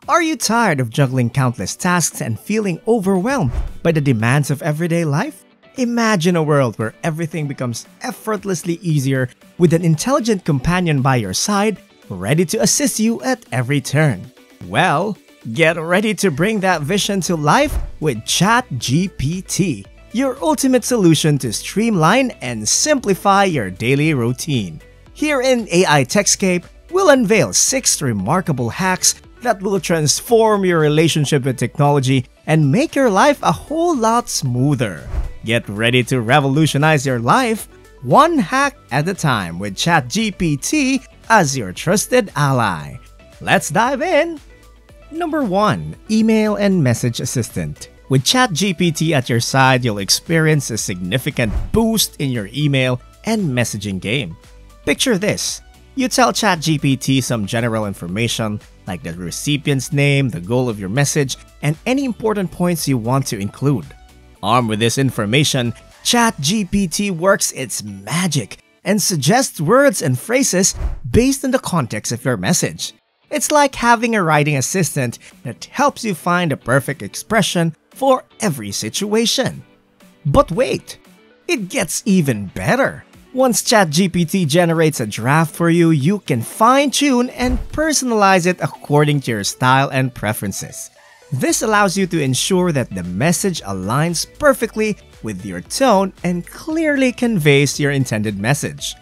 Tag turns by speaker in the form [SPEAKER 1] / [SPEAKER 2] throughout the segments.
[SPEAKER 1] Are you tired of juggling countless tasks and feeling overwhelmed by the demands of everyday life? Imagine a world where everything becomes effortlessly easier with an intelligent companion by your side, ready to assist you at every turn. Well, get ready to bring that vision to life with ChatGPT, your ultimate solution to streamline and simplify your daily routine. Here in AI Techscape, we'll unveil 6 remarkable hacks that will transform your relationship with technology and make your life a whole lot smoother. Get ready to revolutionize your life one hack at a time with ChatGPT as your trusted ally. Let's dive in! Number 1. Email and Message Assistant. With ChatGPT at your side, you'll experience a significant boost in your email and messaging game. Picture this. You tell ChatGPT some general information like the recipient's name, the goal of your message, and any important points you want to include. Armed with this information, ChatGPT works its magic and suggests words and phrases based on the context of your message. It's like having a writing assistant that helps you find the perfect expression for every situation. But wait, it gets even better. Once ChatGPT generates a draft for you, you can fine-tune and personalize it according to your style and preferences. This allows you to ensure that the message aligns perfectly with your tone and clearly conveys your intended message.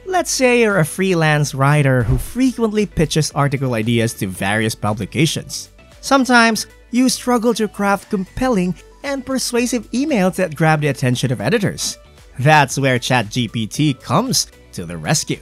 [SPEAKER 1] Let's say you're a freelance writer who frequently pitches article ideas to various publications. Sometimes, you struggle to craft compelling and persuasive emails that grab the attention of editors. That's where ChatGPT comes to the rescue.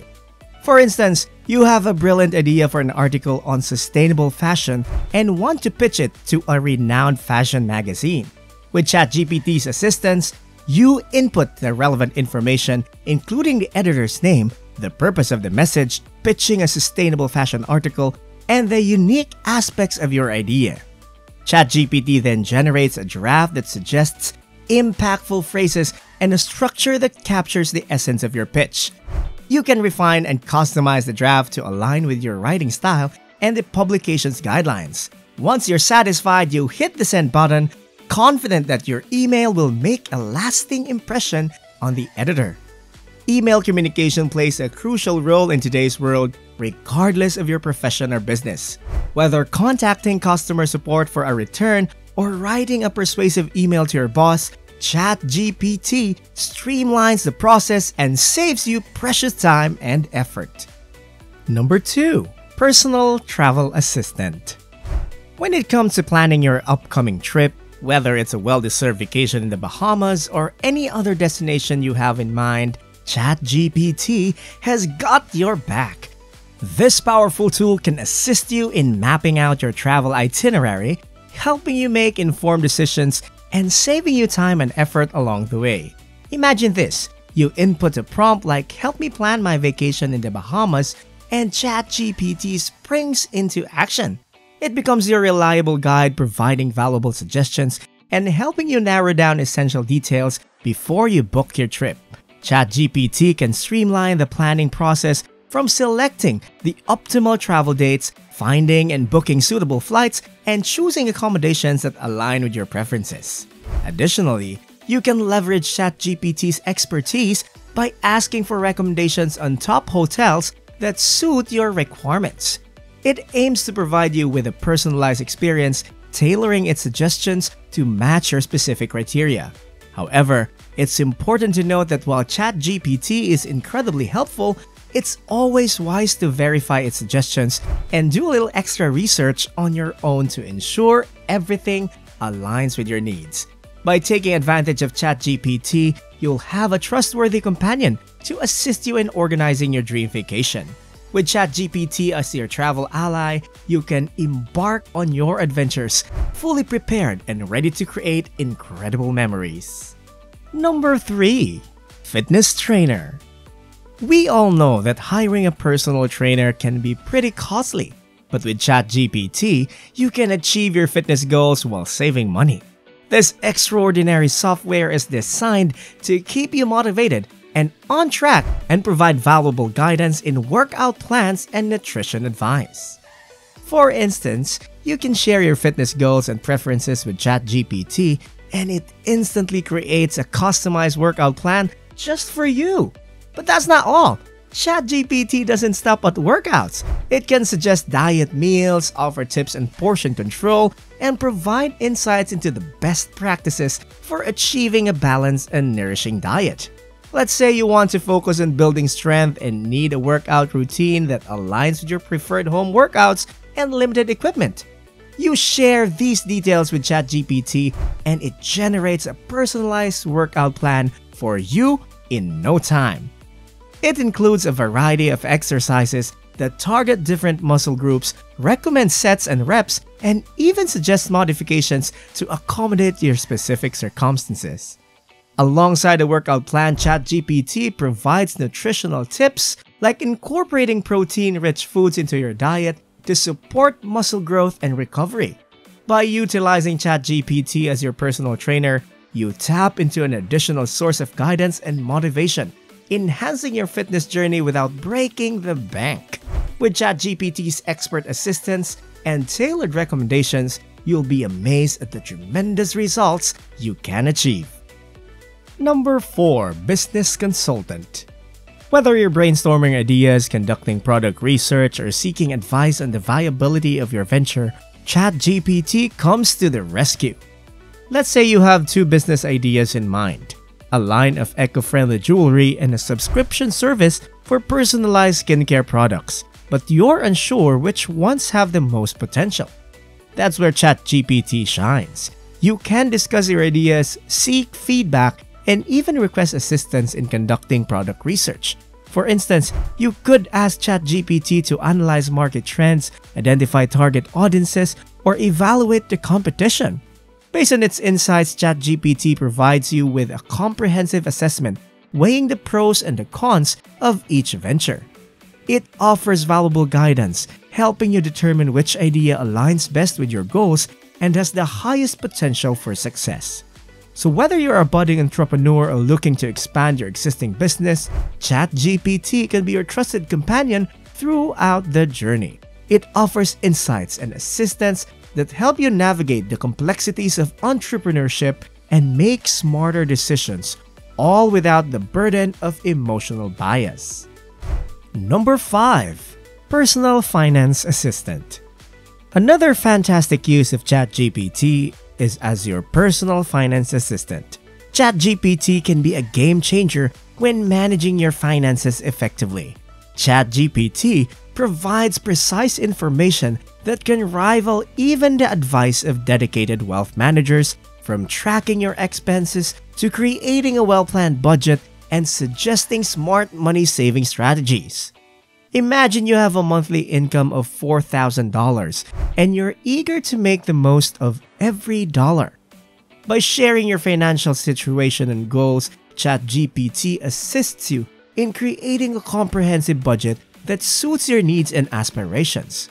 [SPEAKER 1] For instance, you have a brilliant idea for an article on sustainable fashion and want to pitch it to a renowned fashion magazine. With ChatGPT's assistance, you input the relevant information, including the editor's name, the purpose of the message, pitching a sustainable fashion article, and the unique aspects of your idea. ChatGPT then generates a draft that suggests impactful phrases and a structure that captures the essence of your pitch. You can refine and customize the draft to align with your writing style and the publication's guidelines. Once you're satisfied, you hit the send button, confident that your email will make a lasting impression on the editor. Email communication plays a crucial role in today's world, regardless of your profession or business. Whether contacting customer support for a return or writing a persuasive email to your boss, ChatGPT streamlines the process and saves you precious time and effort. Number 2. Personal Travel Assistant. When it comes to planning your upcoming trip, whether it's a well-deserved vacation in the Bahamas or any other destination you have in mind, ChatGPT has got your back. This powerful tool can assist you in mapping out your travel itinerary, helping you make informed decisions and saving you time and effort along the way. Imagine this, you input a prompt like "help me plan my vacation in the Bahamas" and ChatGPT springs into action. It becomes your reliable guide, providing valuable suggestions and helping you narrow down essential details before you book your trip. ChatGPT can streamline the planning process from selecting the optimal travel dates, finding and booking suitable flights, and choosing accommodations that align with your preferences. Additionally, you can leverage ChatGPT's expertise by asking for recommendations on top hotels that suit your requirements. It aims to provide you with a personalized experience, tailoring its suggestions to match your specific criteria. However, it's important to note that while ChatGPT is incredibly helpful, it's always wise to verify its suggestions and do a little extra research on your own to ensure everything aligns with your needs. By taking advantage of ChatGPT, you'll have a trustworthy companion to assist you in organizing your dream vacation. With ChatGPT as your travel ally, you can embark on your adventures fully prepared and ready to create incredible memories. Number 3. Fitness Trainer. We all know that hiring a personal trainer can be pretty costly, but with ChatGPT, you can achieve your fitness goals while saving money. This extraordinary software is designed to keep you motivated and on track and provide valuable guidance in workout plans and nutrition advice. For instance, You can share your fitness goals and preferences with ChatGPT, and it instantly creates a customized workout plan just for you. But that's not all. ChatGPT doesn't stop at workouts. It can suggest diet meals, offer tips on portion control, and provide insights into the best practices for achieving a balanced and nourishing diet. Let's say you want to focus on building strength and need a workout routine that aligns with your preferred home workouts and limited equipment. You share these details with ChatGPT and it generates a personalized workout plan for you in no time. It includes a variety of exercises that target different muscle groups, recommends sets and reps, and even suggests modifications to accommodate your specific circumstances. Alongside the workout plan, ChatGPT provides nutritional tips like incorporating protein-rich foods into your diet to support muscle growth and recovery. By utilizing ChatGPT as your personal trainer, you tap into an additional source of guidance and motivation, enhancing your fitness journey without breaking the bank. With ChatGPT's expert assistance and tailored recommendations, you'll be amazed at the tremendous results you can achieve. Number 4. Business Consultant. Whether you're brainstorming ideas, conducting product research, or seeking advice on the viability of your venture, ChatGPT comes to the rescue. Let's say you have 2 business ideas in mind: a line of eco-friendly jewelry and a subscription service for personalized skincare products, but you're unsure which ones have the most potential. That's where ChatGPT shines. You can discuss your ideas, seek feedback, and even request assistance in conducting product research. For instance, you could ask ChatGPT to analyze market trends, identify target audiences, or evaluate the competition. Based on its insights, ChatGPT provides you with a comprehensive assessment, weighing the pros and the cons of each venture. It offers valuable guidance, helping you determine which idea aligns best with your goals and has the highest potential for success. So whether you're a budding entrepreneur or looking to expand your existing business, ChatGPT can be your trusted companion throughout the journey. It offers insights and assistance that help you navigate the complexities of entrepreneurship and make smarter decisions, all without the burden of emotional bias. Number 5. Personal Finance Assistant. Another fantastic use of ChatGPT is as your personal finance assistant. ChatGPT can be a game changer when managing your finances effectively. ChatGPT provides precise information that can rival even the advice of dedicated wealth managers, from tracking your expenses to creating a well-planned budget and suggesting smart money-saving strategies. Imagine you have a monthly income of $4,000 and you're eager to make the most of every dollar. By sharing your financial situation and goals, ChatGPT assists you in creating a comprehensive budget that suits your needs and aspirations.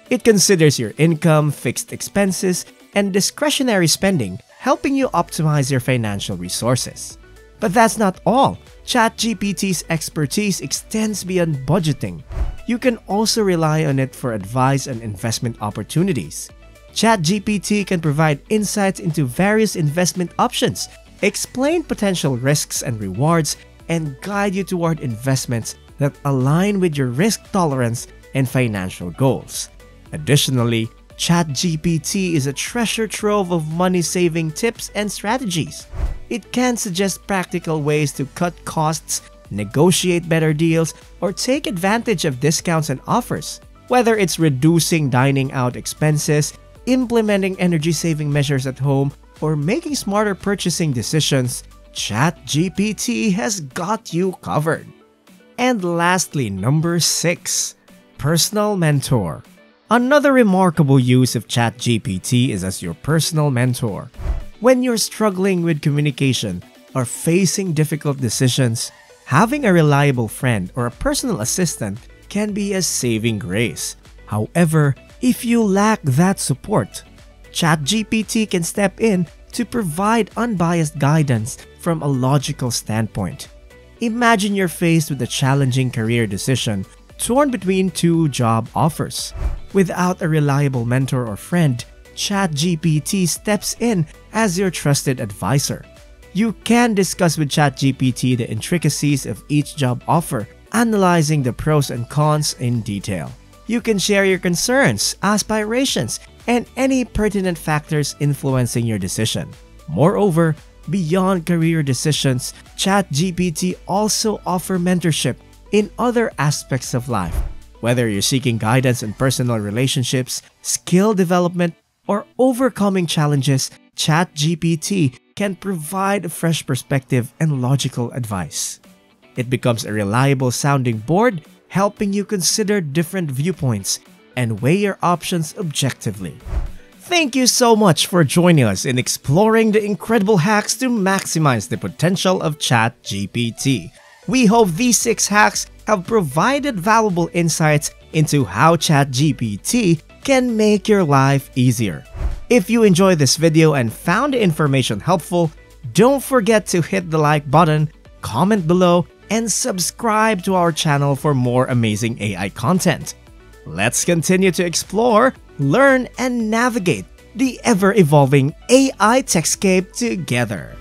[SPEAKER 1] It considers your income, fixed expenses, and discretionary spending, helping you optimize your financial resources. But that's not all. ChatGPT's expertise extends beyond budgeting. You can also rely on it for advice on investment opportunities. ChatGPT can provide insights into various investment options, explain potential risks and rewards, and guide you toward investments that align with your risk tolerance and financial goals. Additionally, ChatGPT is a treasure trove of money-saving tips and strategies. It can suggest practical ways to cut costs, negotiate better deals, or take advantage of discounts and offers. Whether it's reducing dining out expenses, implementing energy-saving measures at home, or making smarter purchasing decisions, ChatGPT has got you covered. And lastly, number 6. Personal Mentor. Another remarkable use of ChatGPT is as your personal mentor. When you're struggling with communication or facing difficult decisions, having a reliable friend or a personal assistant can be a saving grace. However, if you lack that support, ChatGPT can step in to provide unbiased guidance from a logical standpoint. Imagine you're faced with a challenging career decision, torn between 2 job offers. Without a reliable mentor or friend, ChatGPT steps in as your trusted advisor. You can discuss with ChatGPT the intricacies of each job offer, analyzing the pros and cons in detail. You can share your concerns, aspirations, and any pertinent factors influencing your decision. Moreover, beyond career decisions, ChatGPT also offers mentorship in other aspects of life. Whether you're seeking guidance in personal relationships, skill development, or overcoming challenges, ChatGPT can provide a fresh perspective and logical advice. It becomes a reliable sounding board, helping you consider different viewpoints and weigh your options objectively. Thank you so much for joining us in exploring the incredible hacks to maximize the potential of ChatGPT. We hope these 6 hacks have provided valuable insights into how ChatGPT can make your life easier. If you enjoyed this video and found the information helpful, don't forget to hit the like button, comment below, and subscribe to our channel for more amazing AI content. Let's continue to explore, learn, and navigate the ever-evolving AI techscape together.